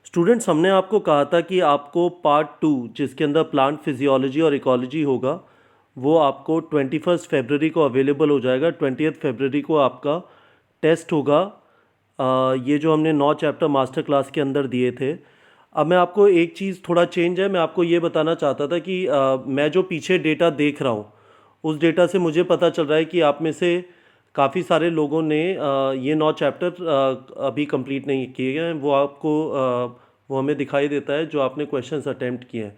Students, हमने आपको कहा था कि आपको पार्ट 2 जिसके अंदर प्लांट फिजियोलॉजी और इकोलॉजी होगा वो आपको 21 फरवरी को अवेलेबल हो जाएगा। 20 फरवरी को आपका टेस्ट होगा। ये जो हमने 9 चैप्टर मास्टर क्लास के अंदर दिए थे। अब मैं आपको एक चीज़, थोड़ा चेंज है, मैं आपको ये बताना चाहता था कि मैं जो पीछे डेटा देख रहा हूँ उस डेटा से मुझे पता चल रहा है कि आप में से काफ़ी सारे लोगों ने ये 9 चैप्टर अभी कंप्लीट नहीं किए हैं। वो आपको वो हमें दिखाई देता है जो आपने क्वेश्चंस अटेम्प्ट किए हैं।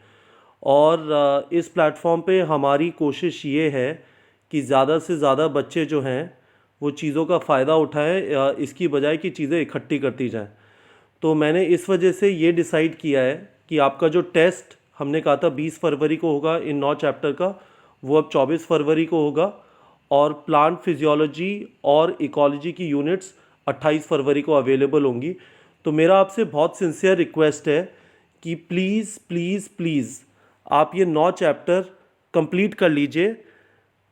और इस प्लेटफॉर्म पे हमारी कोशिश ये है कि ज़्यादा से ज़्यादा बच्चे जो हैं वो चीज़ों का फ़ायदा उठाएं, इसकी बजाय कि चीज़ें इकट्ठी करती जाएं। तो मैंने इस वजह से ये डिसाइड किया है कि आपका जो टेस्ट हमने कहा था 20 फरवरी को होगा इन 9 चैप्टर का, वो अब 24 फरवरी को होगा। और प्लांट फिजियोलॉजी और इकोलॉजी की यूनिट्स 28 फरवरी को अवेलेबल होंगी। तो मेरा आपसे बहुत सिंसियर रिक्वेस्ट है कि प्लीज़ प्लीज़ प्लीज़ आप ये 9 चैप्टर कंप्लीट कर लीजिए।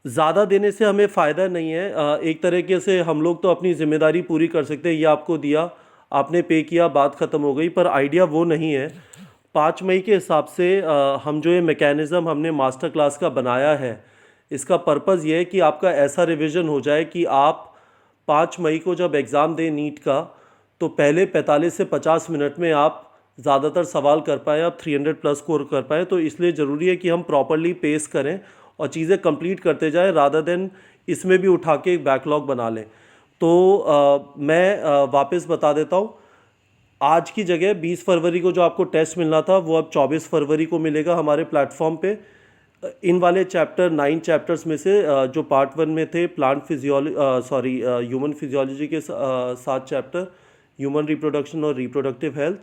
ज़्यादा देने से हमें फ़ायदा नहीं है। एक तरीके से हम लोग तो अपनी ज़िम्मेदारी पूरी कर सकते हैं, ये आपको दिया, आपने पे किया, बात ख़त्म हो गई। पर आइडिया वो नहीं है। 5 मई के हिसाब से हम जो ये मैकेनिज़्म हमने मास्टर क्लास का बनाया है, इसका पर्पज़ ये है कि आपका ऐसा रिवीजन हो जाए कि आप 5 मई को जब एग्ज़ाम दें नीट का, तो पहले 45 से 50 मिनट में आप ज़्यादातर सवाल कर पाएँ, आप 300 प्लस स्कोर कर पाएँ। तो इसलिए ज़रूरी है कि हम प्रॉपरली पेस करें और चीज़ें कंप्लीट करते जाएं, रादर देन इसमें भी उठा के एक बैकलॉग बना लें। तो मैं वापस बता देता हूँ, आज की जगह 20 फरवरी को जो आपको टेस्ट मिलना था वो अब 24 फरवरी को मिलेगा हमारे प्लेटफॉर्म पे। इन वाले चैप्टर 9 चैप्टर्स में से जो पार्ट 1 में थे प्लांट फिजियोलॉजी ह्यूमन फिजियोलॉजी के 7 चैप्टर, ह्यूमन रिप्रोडक्शन और रिप्रोडक्टिव हेल्थ,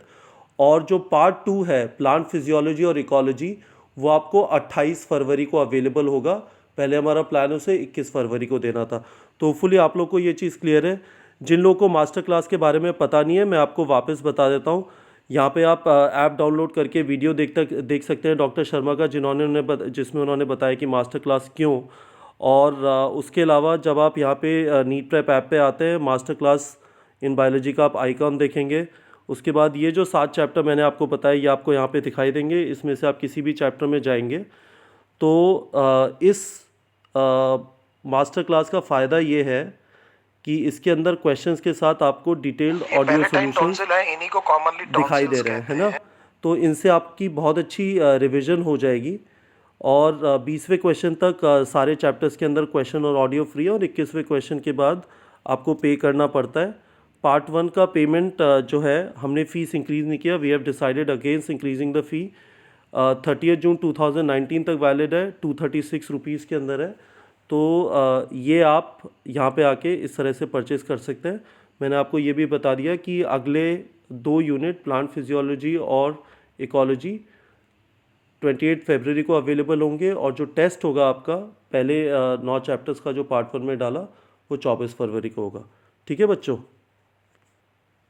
और जो पार्ट 2 है प्लांट फिजियोलॉजी और इकोलॉजी, वो आपको 28 फरवरी को अवेलेबल होगा। पहले हमारा प्लान उसे 21 फरवरी को देना था। तो होपफुली आप लोग को ये चीज़ क्लियर है। जिन लोगों को मास्टर क्लास के बारे में पता नहीं है, मैं आपको वापस बता देता हूँ। यहाँ पे आप ऐप डाउनलोड करके वीडियो देख सकते हैं डॉक्टर शर्मा का, जिसमें उन्होंने बताया कि मास्टर क्लास क्यों। और उसके अलावा जब आप यहाँ पे नीट प्रेप ऐप पे आते हैं, मास्टर क्लास इन बायोलॉजी का आप आइकॉन देखेंगे। उसके बाद ये जो 7 चैप्टर मैंने आपको बताया ये आपको यहाँ पे दिखाई देंगे। इसमें से आप किसी भी चैप्टर में जाएंगे तो इस मास्टर क्लास का फ़ायदा ये है कि इसके अंदर क्वेश्चंस के साथ आपको डिटेल्ड ऑडियो सॉल्यूशंस इन्हीं को कॉमनली दिखाई दे रहे हैं, है ना। तो इनसे आपकी बहुत अच्छी रिवीजन हो जाएगी। और 20वें क्वेश्चन तक सारे चैप्टर्स के अंदर क्वेश्चन और ऑडियो फ्री है, और 21वें क्वेश्चन के बाद आपको पे करना पड़ता है। पार्ट 1 का पेमेंट जो है, हमने फ़ीस इंक्रीज़ नहीं किया। We have decided against increasing the fee. 30 जून 2019 तक वैलिड है, 236 रुपीज़ के अंदर है। तो ये आप यहाँ पे आके इस तरह से परचेज़ कर सकते हैं। मैंने आपको ये भी बता दिया कि अगले 2 यूनिट प्लांट फिजियोलॉजी और इकोलॉजी 28 फरवरी को अवेलेबल होंगे, और जो टेस्ट होगा आपका पहले 9 चैप्टर्स का जो पार्ट 1 में डाला वो 24 फरवरी को होगा। ठीक है बच्चों।